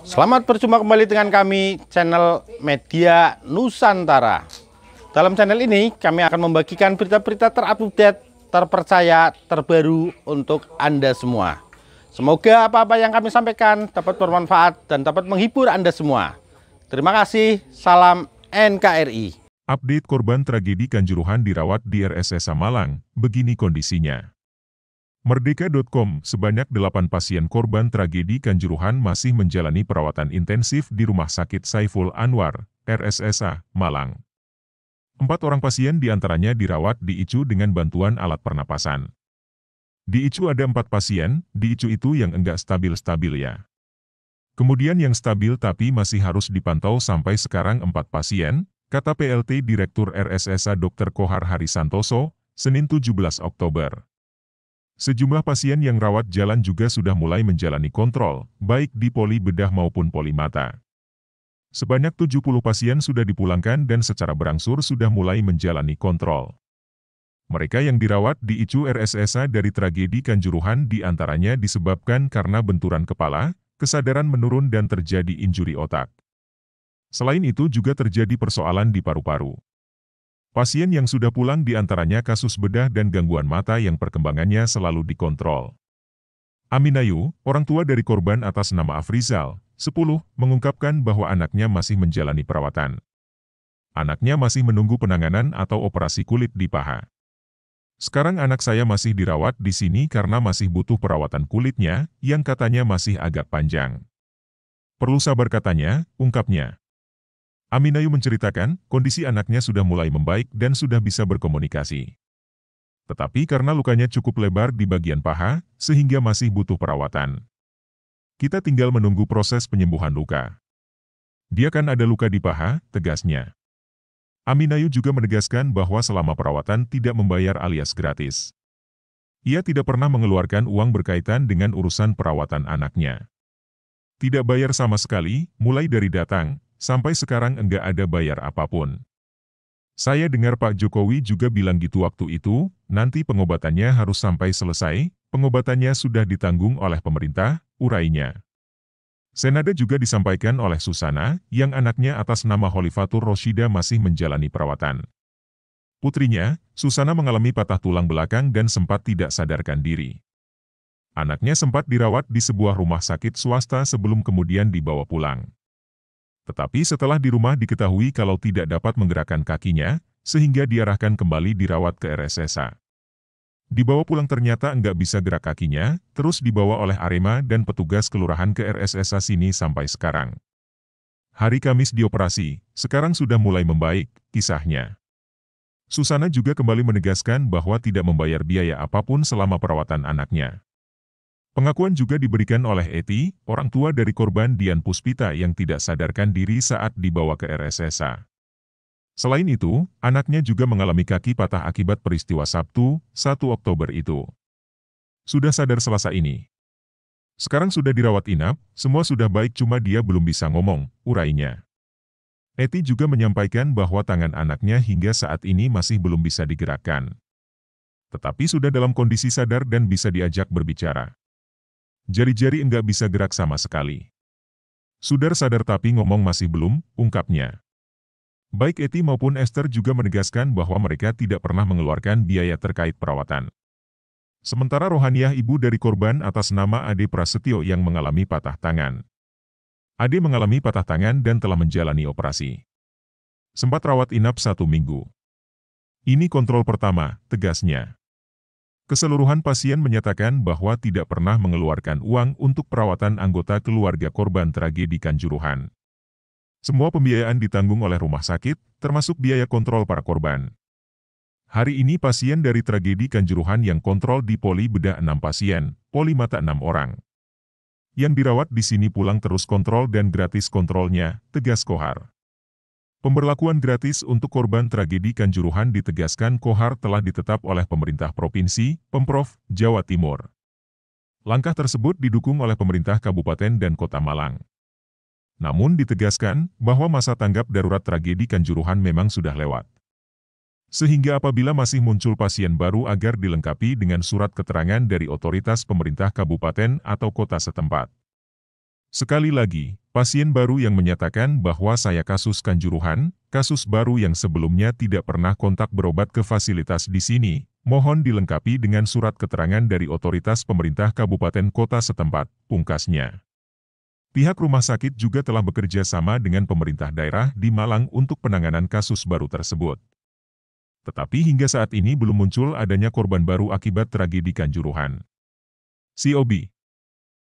Selamat berjumpa kembali dengan kami, channel Media Nusantara. Dalam channel ini, kami akan membagikan berita-berita terupdate, terpercaya, terbaru untuk Anda semua. Semoga apa-apa yang kami sampaikan dapat bermanfaat dan dapat menghibur Anda semua. Terima kasih, salam NKRI. Update korban tragedi Kanjuruhan dirawat di RSSA Malang, begini kondisinya. Merdeka.com, sebanyak 8 pasien korban tragedi Kanjuruhan masih menjalani perawatan intensif di Rumah Sakit Saiful Anwar, RSSA, Malang. 4 orang pasien diantaranya dirawat di ICU dengan bantuan alat pernapasan. Di ICU ada 4 pasien, di ICU itu yang enggak stabil-stabil ya. Kemudian yang stabil tapi masih harus dipantau sampai sekarang 4 pasien, kata PLT Direktur RSSA Dr. Kohar Harisantoso, Senin 17 Oktober. Sejumlah pasien yang rawat jalan juga sudah mulai menjalani kontrol, baik di poli bedah maupun poli mata. Sebanyak 70 pasien sudah dipulangkan dan secara berangsur sudah mulai menjalani kontrol. Mereka yang dirawat di ICU RSSA dari tragedi Kanjuruhan diantaranya disebabkan karena benturan kepala, kesadaran menurun dan terjadi injuri otak. Selain itu juga terjadi persoalan di paru-paru. Pasien yang sudah pulang diantaranya kasus bedah dan gangguan mata yang perkembangannya selalu dikontrol. Aminayu, orang tua dari korban atas nama Afrizal, 10, mengungkapkan bahwa anaknya masih menjalani perawatan. Anaknya masih menunggu penanganan atau operasi kulit di paha. Sekarang anak saya masih dirawat di sini karena masih butuh perawatan kulitnya, yang katanya masih agak panjang. Perlu sabar katanya, ungkapnya. Aminayu menceritakan, kondisi anaknya sudah mulai membaik dan sudah bisa berkomunikasi. Tetapi karena lukanya cukup lebar di bagian paha, sehingga masih butuh perawatan. Kita tinggal menunggu proses penyembuhan luka. Dia kan ada luka di paha, tegasnya. Aminayu juga menegaskan bahwa selama perawatan tidak membayar alias gratis. Ia tidak pernah mengeluarkan uang berkaitan dengan urusan perawatan anaknya. Tidak bayar sama sekali, mulai dari datang, sampai sekarang enggak ada bayar apapun. Saya dengar Pak Jokowi juga bilang gitu waktu itu, nanti pengobatannya harus sampai selesai, pengobatannya sudah ditanggung oleh pemerintah, urainya. Senada juga disampaikan oleh Susana, yang anaknya atas nama Holifatur Roshida masih menjalani perawatan. Putrinya, Susana mengalami patah tulang belakang dan sempat tidak sadarkan diri. Anaknya sempat dirawat di sebuah rumah sakit swasta sebelum kemudian dibawa pulang. Tetapi setelah di rumah diketahui kalau tidak dapat menggerakkan kakinya, sehingga diarahkan kembali dirawat ke RSSA. Dibawa pulang ternyata enggak bisa gerak kakinya, terus dibawa oleh Arema dan petugas kelurahan ke RSSA sini sampai sekarang. Hari Kamis dioperasi, sekarang sudah mulai membaik, kisahnya. Susana juga kembali menegaskan bahwa tidak membayar biaya apapun selama perawatan anaknya. Pengakuan juga diberikan oleh Eti, orang tua dari korban Dian Puspita yang tidak sadarkan diri saat dibawa ke RSSA. Selain itu, anaknya juga mengalami kaki patah akibat peristiwa Sabtu, 1 Oktober itu. Sudah sadar Selasa ini. Sekarang sudah dirawat inap, semua sudah baik cuma dia belum bisa ngomong, urainya. Eti juga menyampaikan bahwa tangan anaknya hingga saat ini masih belum bisa digerakkan. Tetapi sudah dalam kondisi sadar dan bisa diajak berbicara. Jari-jari enggak bisa gerak sama sekali. Sudah sadar tapi ngomong masih belum, ungkapnya. Baik Eti maupun Esther juga menegaskan bahwa mereka tidak pernah mengeluarkan biaya terkait perawatan. Sementara Rohaniah ibu dari korban atas nama Ade Prasetyo yang mengalami patah tangan. Ade mengalami patah tangan dan telah menjalani operasi. Sempat rawat inap 1 minggu. Ini kontrol pertama, tegasnya. Keseluruhan pasien menyatakan bahwa tidak pernah mengeluarkan uang untuk perawatan anggota keluarga korban tragedi Kanjuruhan. Semua pembiayaan ditanggung oleh rumah sakit, termasuk biaya kontrol para korban. Hari ini pasien dari tragedi Kanjuruhan yang kontrol di poli bedah 6 pasien, poli mata 6 orang. Yang dirawat di sini pulang terus kontrol dan gratis kontrolnya, tegas Kohar. Pemberlakuan gratis untuk korban tragedi Kanjuruhan ditegaskan Kohar telah ditetap oleh pemerintah provinsi, Pemprov, Jawa Timur. Langkah tersebut didukung oleh pemerintah Kabupaten dan Kota Malang. Namun ditegaskan bahwa masa tanggap darurat tragedi Kanjuruhan memang sudah lewat. Sehingga apabila masih muncul pasien baru agar dilengkapi dengan surat keterangan dari otoritas pemerintah kabupaten atau kota setempat. Sekali lagi, pasien baru yang menyatakan bahwa saya kasus Kanjuruhan, kasus baru yang sebelumnya tidak pernah kontak berobat ke fasilitas di sini, mohon dilengkapi dengan surat keterangan dari otoritas pemerintah kabupaten kota setempat, pungkasnya. Pihak rumah sakit juga telah bekerja sama dengan pemerintah daerah di Malang untuk penanganan kasus baru tersebut. Tetapi hingga saat ini belum muncul adanya korban baru akibat tragedi Kanjuruhan. COB